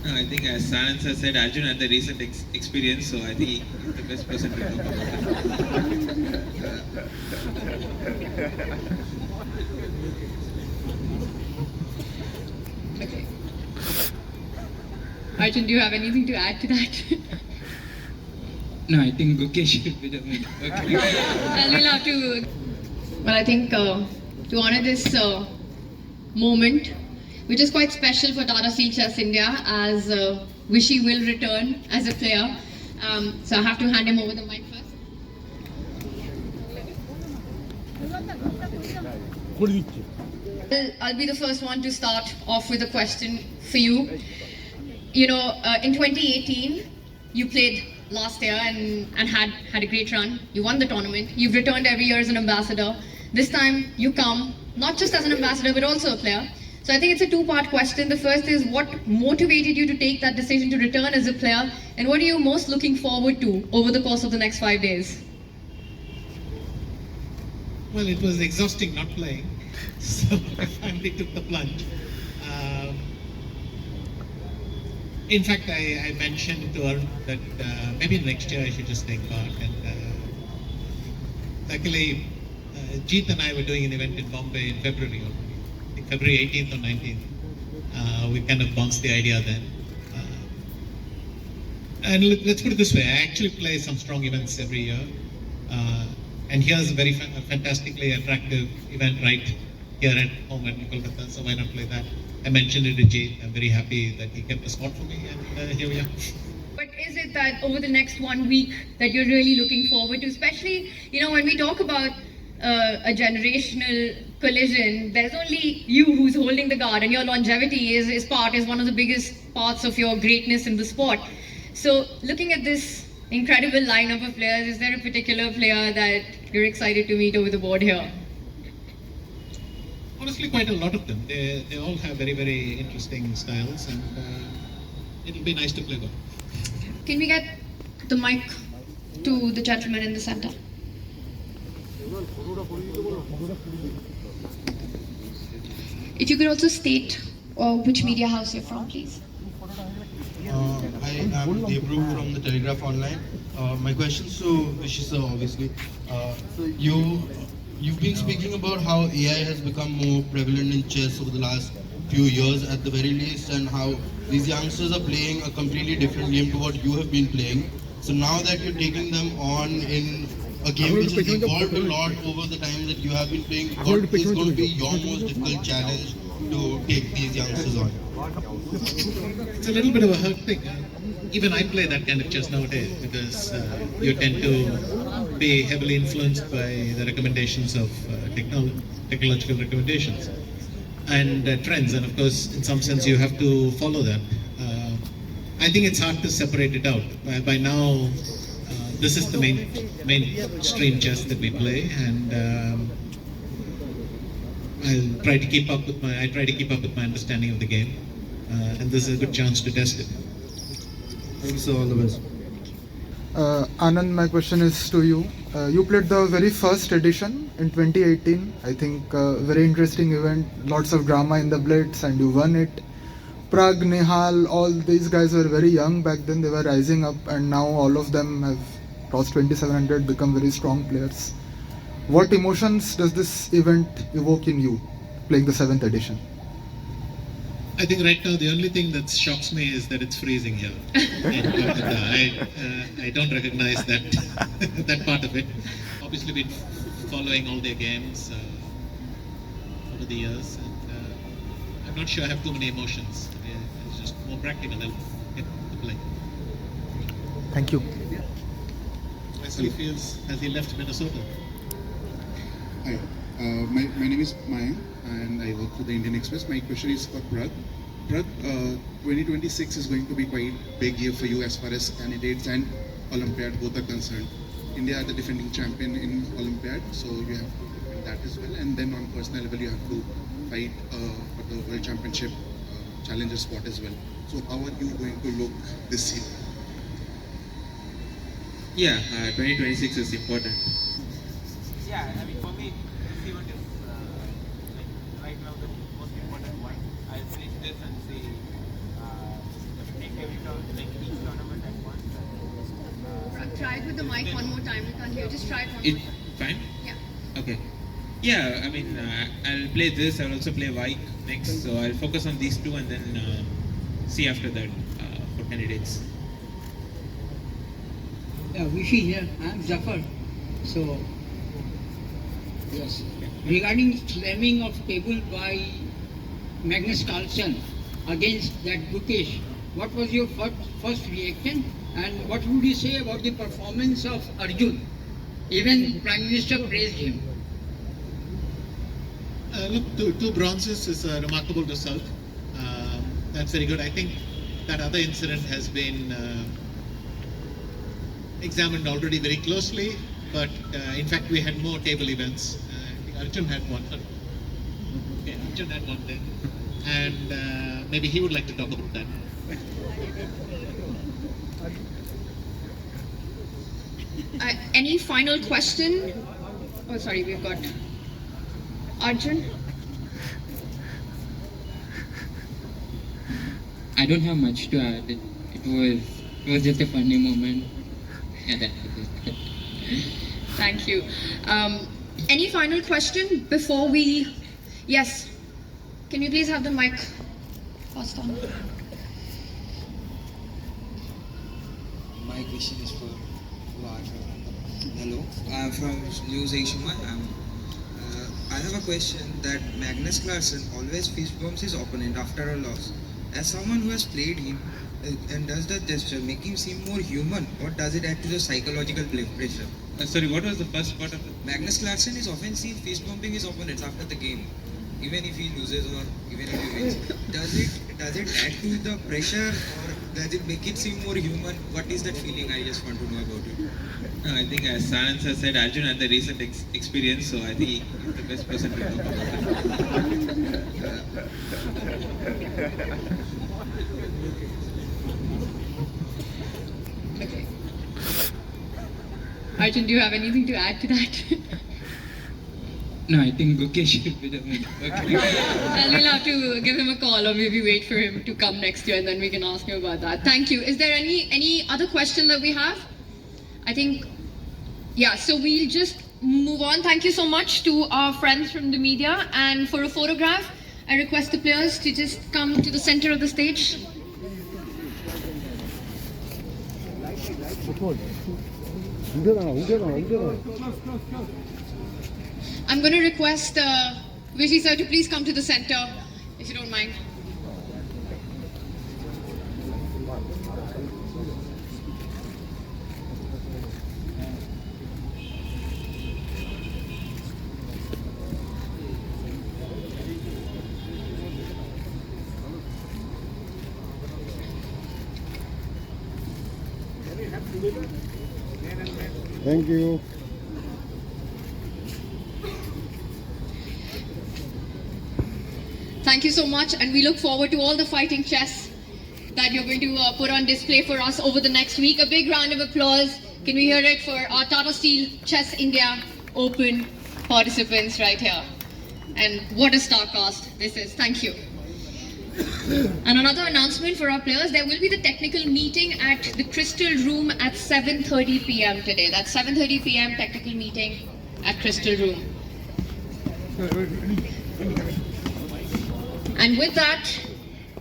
No, I think as Sanand sir said, Arjun had the recent experience, so I think he's the best person to talk about it. Okay. Arjun, do you have anything to add to that? No, I think Gukesh should be the main. Okay. Well, we'll have to. Well, I think to honor this moment, which is quite special for Tata Steel Chess India, as Vishy will return as a player. So I have to hand him over the mic first. I'll be the first one to start off with a question for you. You know, in 2018, you played last year and had a great run. You won the tournament. You've returned every year as an ambassador. This time, you come not just as an ambassador but also a player. So I think it's a two-part question. The first is, what motivated you to take that decision to return as a player, and what are you most looking forward to over the course of the next 5 days? Well, it was exhausting not playing, so I finally took the plunge. Um, in fact, I mentioned to her that maybe next year I should just take part. And luckily, Jeet and I were doing an event in Bombay in February already. I think February 18th or 19th. We kind of bounced the idea then. And let's put it this way, I actually play some strong events every year. And here's a very fantastically attractive event right here at home at Kolkata, so why not play that? I mentioned it to Jay. I'm very happy that he kept the spot for me, and here we are. But is it that over the next 1 week that you're really looking forward to? Especially, you know, when we talk about a generational collision, there's only you who's holding the guard, and your longevity is one of the biggest parts of your greatness in the sport. So, looking at this incredible lineup of players, is there a particular player that you're excited to meet over the board here? Honestly, quite a lot of them. They all have very, very interesting styles, and it'll be nice to play with. Can we get the mic to the gentleman in the center? If you could also state which media house you're from, please. I am Debru from the Telegraph Online. My questions to Vishy sir, obviously. You've been speaking about how AI has become more prevalent in chess over the last few years at the very least, and how these youngsters are playing a completely different game to what you have been playing. So now that you're taking them on in a game which has evolved a lot over the time that you have been playing, what is going to be your most difficult challenge to take these youngsters on? It's a little bit of a hurt thing. Even I play that kind of chess nowadays because you tend to be heavily influenced by the recommendations of technological recommendations and trends, and of course, in some sense, you have to follow that. I think it's hard to separate it out. By now, this is the mainstream chess that we play, and I try to keep up with my understanding of the game, and this is a good chance to test it. Thank you, sir. All the best. Anand, my question is to you. You played the very first edition in 2018. I think very interesting event, lots of drama in the Blitz, and you won it. Prag, Nihal, all these guys were very young back then. They were rising up, and now all of them have crossed 2700, become very strong players. What emotions does this event evoke in you, playing the 7th edition? I think right now the only thing that shocks me is that it's freezing here. I don't recognize that that part of it. Obviously, been following all their games over the years, and I'm not sure I have too many emotions. It's just more practical. I'll get to play. Thank you. Wesley feels has he left Minnesota? Hi, my name is Mayank and I work for the Indian Express. My question is for Prag. Prag, 2026 is going to be quite big year for you as far as candidates and Olympiad both are concerned. India are the defending champion in Olympiad, so you have to win that as well. And then on personal level, you have to fight for the World Championship challenger spot as well. So how are you going to look this year? Yeah, 2026 is important. Yeah, I mean, for me, this event is like right now the most important one. I'll finish this and see each tournament at once. Try it with the mic one more time. We can't hear. Just try it one It more time. fine? Yeah. Okay. Yeah, I mean, I'll play this. I'll also play Vike next. So I'll focus on these two and then see after that for candidates. Yeah, Vishy here. I'm Zafar. So, yes. Regarding slamming of table by Magnus Carlsen against that Gukesh, what was your first reaction? And what would you say about the performance of Arjun? Even Prime Minister praised him. Look, two bronzes is a remarkable result. That's very good. I think that other incident has been examined already very closely, but in fact we had more table events. I think Arjun had one. Okay, Arjun had one then, and maybe he would like to talk about that. Any final question? Oh, sorry, we've got Arjun. I don't have much to add. It was just a funny moment. Yeah, that was it. Thank you. Any final question before we? Yes. Can you please have the mic passed on? My question is for Raj. Hello, I'm from News Asia. I have a question that Magnus Carlsen always fist bumps his opponent after a loss. As someone who has played him and does that gesture make him seem more human, or does it add to the psychological pressure? Sorry, what was the first part of it? Magnus Carlsen is often seen fist bumping his opponents after the game, even if he loses or even if he wins. Does it add to the pressure, or does it make it seem more human? What is that feeling? I just want to know about it. No, I think as Sanand sir said, Arjun had the recent experience, so I think he's the best person to talk about it. Okay. Arjun, do you have anything to add to that? No, I think Gukesh should be the winner. Okay. We'll have to give him a call or maybe wait for him to come next year and then we can ask him about that. Thank you. Is there any other question that we have? I think, yeah, so we'll just move on. Thank you so much to our friends from the media, and for a photograph, I request the players to just come to the center of the stage. I'm going to request Vishy sir to please come to the center, if you don't mind. Thank you. Thank you so much, and we look forward to all the fighting chess that you're going to put on display for us over the next week. A big round of applause. Can we hear it for our Tata Steel Chess India Open participants right here? And what a star cast this is. Thank you. And another announcement for our players, there will be the technical meeting at the Crystal Room at 7:30 p.m. today. That's 7:30 p.m. technical meeting at Crystal Room. And with that,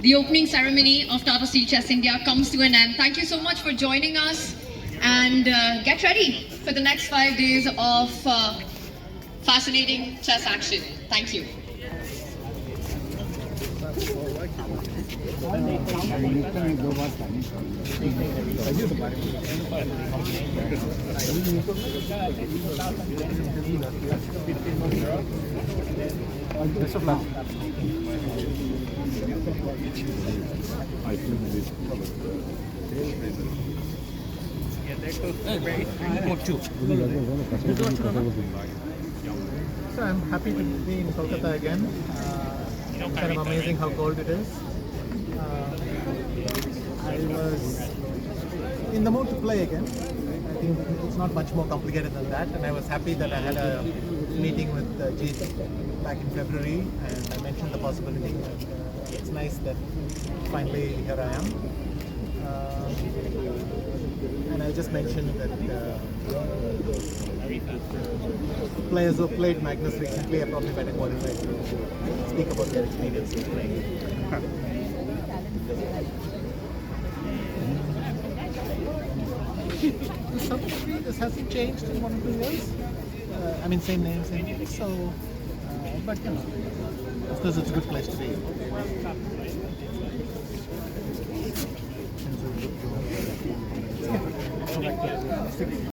the opening ceremony of Tata Steel Chess India comes to an end. Thank you so much for joining us, and get ready for the next 5 days of fascinating chess action. Thank you. Best of luck. So I'm happy to be in Kolkata again. It's kind of amazing how cold it is. I was in the mood to play again. I think it's not much more complicated than that, and I was happy that I had a meeting with Jeet back in February, and I mentioned the possibility. And, it's nice that finally here I am. I just mentioned that players who played Magnus recently are probably better qualified to speak about their experience in playing. To some degree, this hasn't changed in 1 or 2 years. I mean, same name, same name. So, but you know, of course, it's a good place to be. Go back to